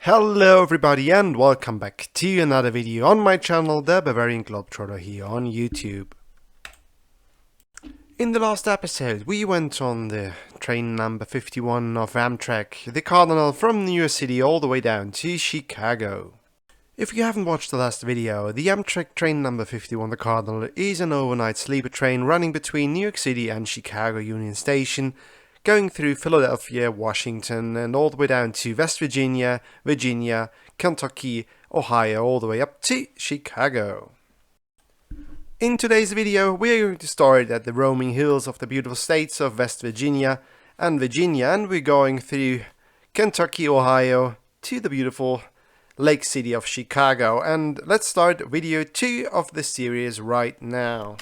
Hello everybody and welcome back to another video on my channel, the Bavarian Globetrotter here on YouTube. In the last episode we went on the train number 51 of Amtrak, the Cardinal, from New York City all the way down to Chicago. If you haven't watched the last video, the Amtrak train number 51, the Cardinal, is an overnight sleeper train running between New York City and Chicago Union Station, going through Philadelphia, Washington, and all the way down to West Virginia, Kentucky, Ohio, all the way up to Chicago. In today's video, we're going to start at the roaming hills of the beautiful states of West Virginia, and we're going through Kentucky, Ohio, to the beautiful Lake City of Chicago. And let's start video 2 of the series right now.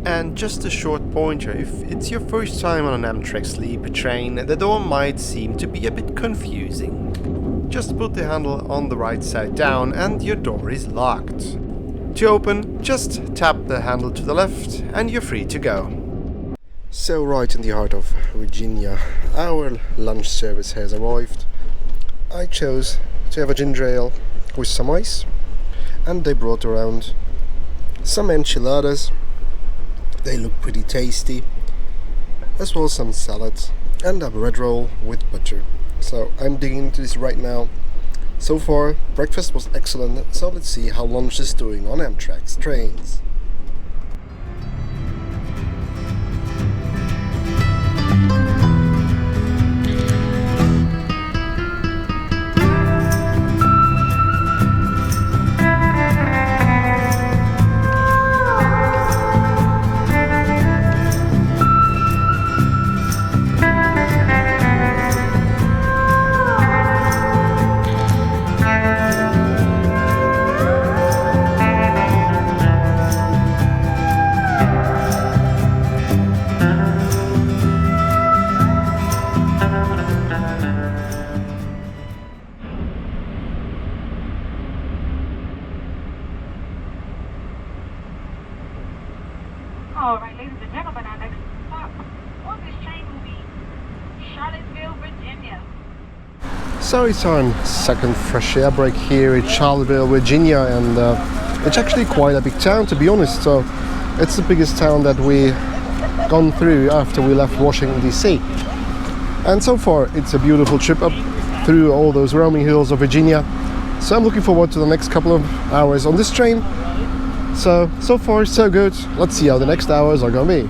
And just a short pointer, if it's your first time on an Amtrak sleeper train, the door might seem to be a bit confusing. Just put the handle on the right side down and your door is locked. To open, just tap the handle to the left and you're free to go. So right in the heart of Virginia, our lunch service has arrived. I chose to have a ginger ale with some ice, and they brought around some enchiladas. They look pretty tasty, as well as some salads and a bread roll with butter. So I'm digging into this right now. So far, breakfast was excellent, so let's see how lunch is doing on Amtrak's trains. All right, ladies and gentlemen, our next stop on this train will be Charlottesville, Virginia. So it's our second fresh air break here in Charlottesville, Virginia, and it's actually quite a big town, to be honest. So it's the biggest town that we gone through after we left Washington DC. And so far it's a beautiful trip up through all those roaming hills of Virginia. So I'm looking forward to the next couple of hours on this train. So far so good. Let's see how the next hours are gonna be.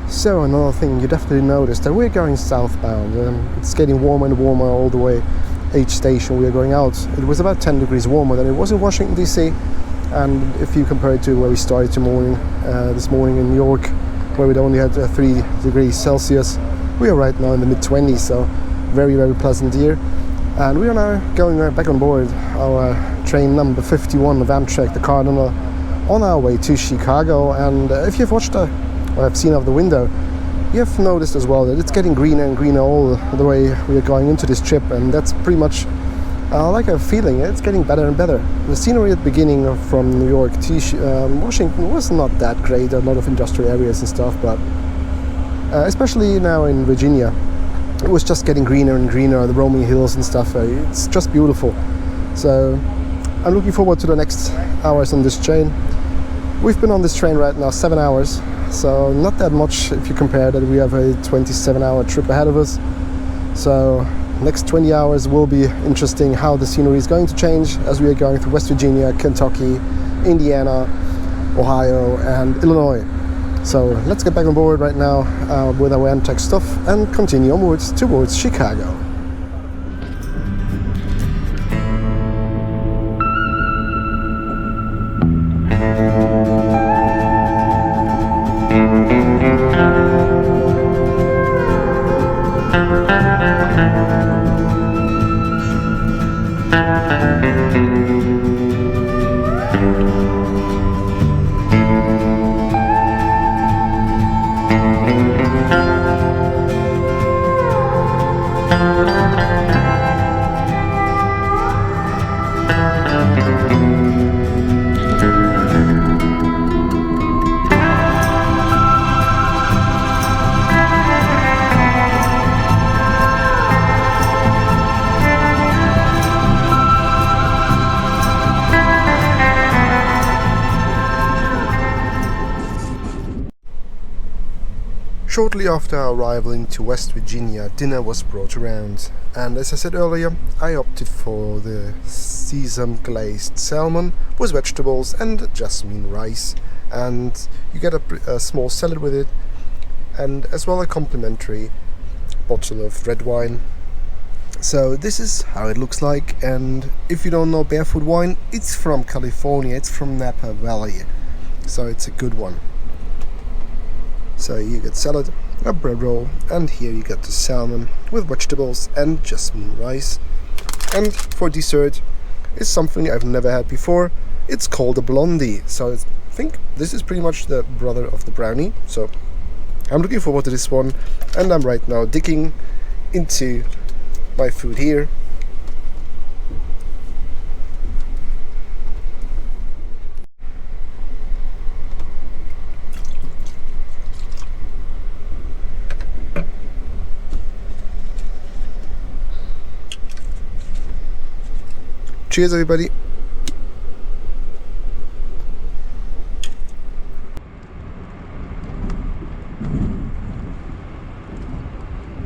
So another thing you definitely noticed that we're going southbound. It's getting warmer and warmer all the way. Each station we are going out, it was about 10 degrees warmer than it was in Washington DC. And if you compare it to where we started this morning in New York, where we only had 3 degrees Celsius, We are right now in the mid-20s, so very, very pleasant here. And we are now going back on board our train number 51 of Amtrak, the Cardinal, on our way to Chicago. And if you've watched or have seen out the window, you have noticed as well that it's getting greener and greener all the way we are going into this trip, and that's pretty much like a feeling. It's getting better and better. The scenery at the beginning from New York to Washington was not that great, a lot of industrial areas and stuff, but especially now in Virginia, it was just getting greener and greener, the rolling hills and stuff. It's just beautiful. So I'm looking forward to the next hours on this train. We've been on this train right now 7 hours, so not that much if you compare that. We have a 27-hour trip ahead of us. So next 20 hours will be interesting, how the scenery is going to change as we are going through West Virginia, Kentucky, Indiana, Ohio and Illinois. So let's get back on board right now with our Amtrak stuff and continue onwards towards Chicago. Shortly after our arrival into West Virginia, dinner was brought around, and as I said earlier, I opted for the sesame glazed salmon with vegetables and jasmine rice, and you get a small salad with it, and as well a complimentary bottle of red wine. So this is how it looks like, and if you don't know barefoot wine, it's from California, it's from Napa Valley, so it's a good one. So you get salad, a bread roll, and here you get the salmon with vegetables and jasmine rice. And for dessert is something I've never had before. It's called a blondie. So I think this is pretty much the brother of the brownie. So I'm looking forward to this one, and I'm right now digging into my food here. Cheers, everybody.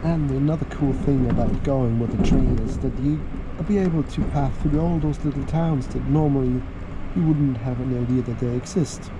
And another cool thing about going with the train is that you will be able to pass through all those little towns that normally you wouldn't have any idea that they exist.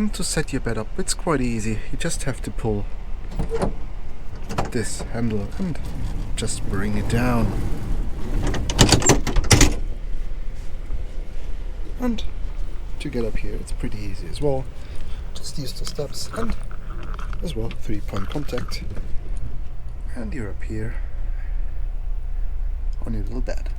And to set your bed up, it's quite easy. You just have to pull this handle and just bring it down. And to get up here, it's pretty easy as well. Just use the steps and as well 3-point contact. And you're up here on your little bed.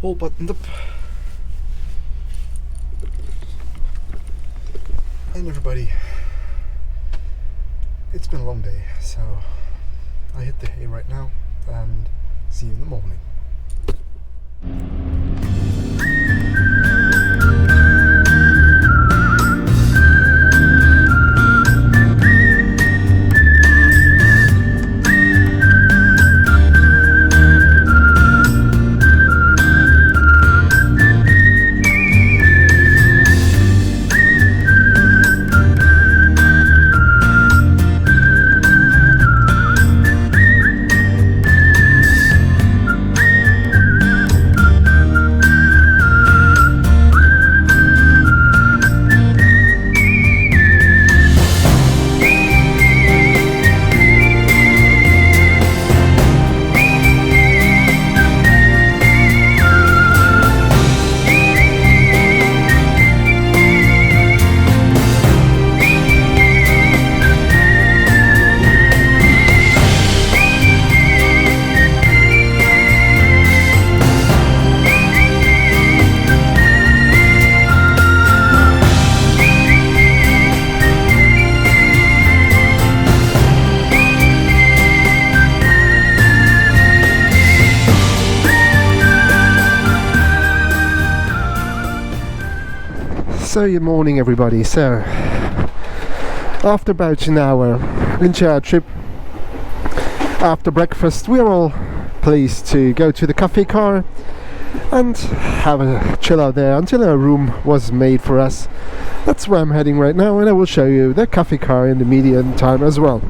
All buttoned up. And everybody, it's been a long day, so I hit the hay right now and see you in the morning. So good morning everybody. So after about an hour into our trip, after breakfast we are all pleased to go to the cafe car and have a chill out there until a room was made for us. That's where I'm heading right now, and I will show you the cafe car in the median time as well.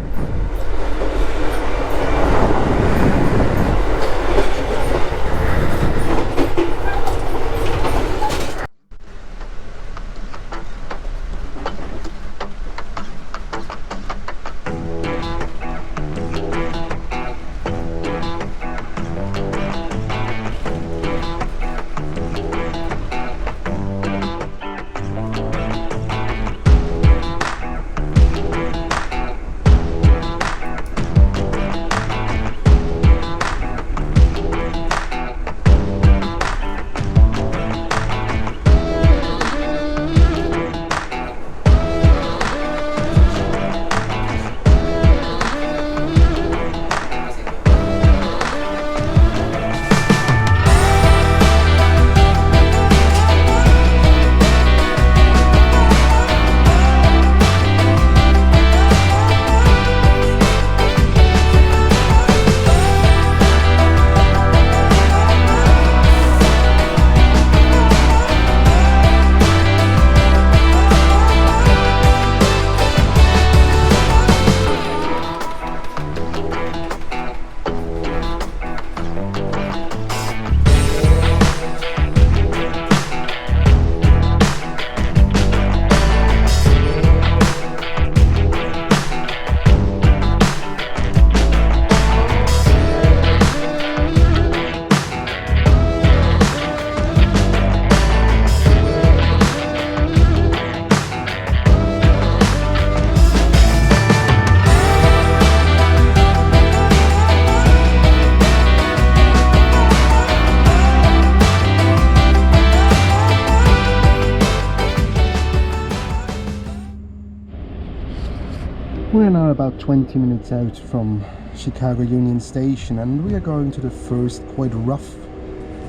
We're now about 20 minutes out from Chicago Union Station, and we are going to the first quite rough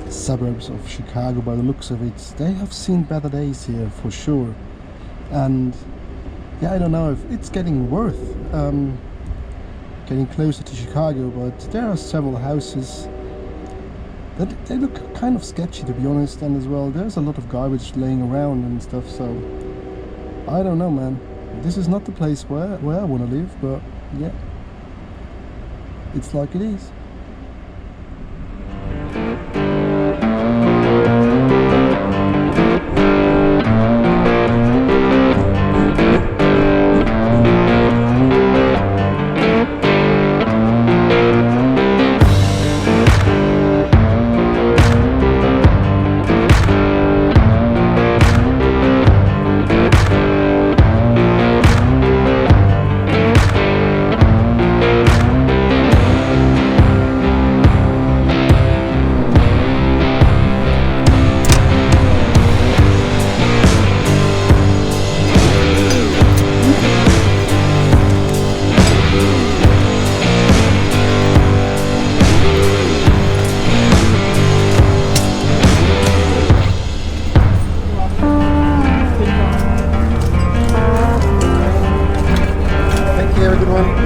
suburbs of Chicago by the looks of it. They have seen better days here for sure, and yeah, I don't know if it's getting worth getting closer to Chicago, but there are several houses that they look kind of sketchy, to be honest, and as well there's a lot of garbage laying around and stuff, so I don't know, man. This is not the place where I want to live, but Yeah, it's like it is. Thank you, have a good one.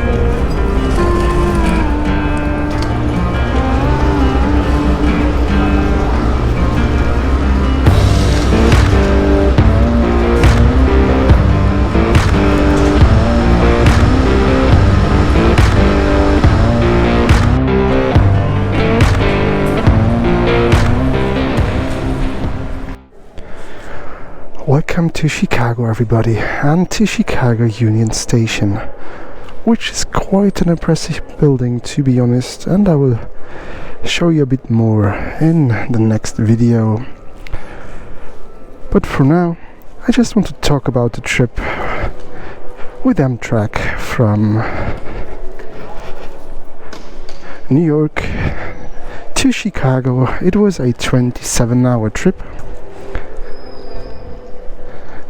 Welcome to Chicago, everybody, and to Chicago Union Station, which is quite an impressive building, to be honest, and I will show you a bit more in the next video. But for now, I just want to talk about the trip with Amtrak from New York to Chicago. It was a 27-hour trip.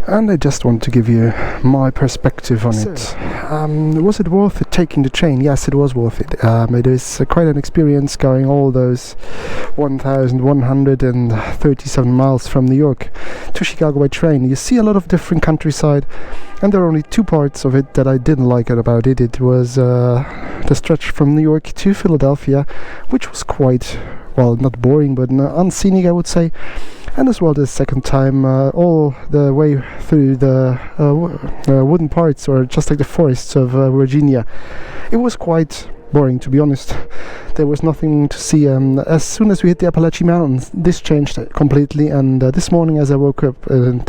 And I just want to give you my perspective on it. Was it worth it taking the train? Yes, it was worth it. It is quite an experience going all those 1,137 miles from New York to Chicago by train. You see a lot of different countryside, and there are only two parts of it that I didn't like about it. It was the stretch from New York to Philadelphia, which was quite, well, not boring, but unscenic, I would say. And as well, the second time, all the way through the wooden parts, or just like the forests of Virginia. It was quite boring, to be honest. There was nothing to see, and as soon as we hit the Appalachian Mountains, this changed completely. And this morning, as I woke up in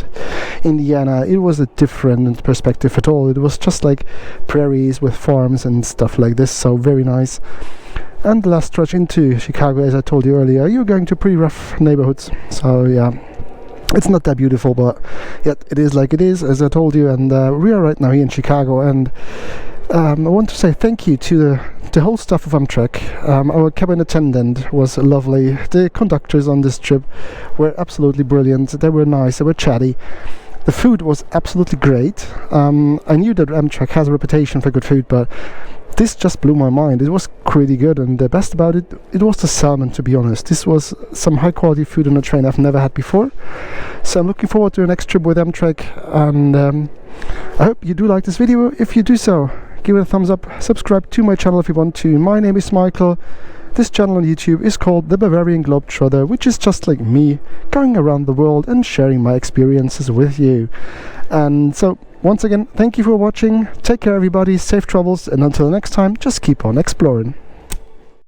Indiana, it was a different perspective at all. It was just like prairies with farms and stuff like this, so very nice. And the last stretch into Chicago, as I told you earlier, you're going to pretty rough neighborhoods. So yeah, it's not that beautiful, but yet it is like it is, as I told you. And we are right now here in Chicago, and I want to say thank you to the whole staff of Amtrak. Our cabin attendant was lovely. The conductors on this trip were absolutely brilliant. They were nice, they were chatty. The food was absolutely great. I knew that Amtrak has a reputation for good food, but this just blew my mind. It was pretty good, and the best about it was the salmon, to be honest. This was some high quality food on a train I've never had before. So I'm looking forward to the next trip with Amtrak, and I hope you do like this video. If you do so, give it a thumbs up, subscribe to my channel if you want to. My name is Michael. This channel on YouTube is called The Bavarian Globetrotter, which is just like me, going around the world and sharing my experiences with you. And so, once again, thank you for watching. Take care, everybody. Safe travels, and until next time, just keep on exploring.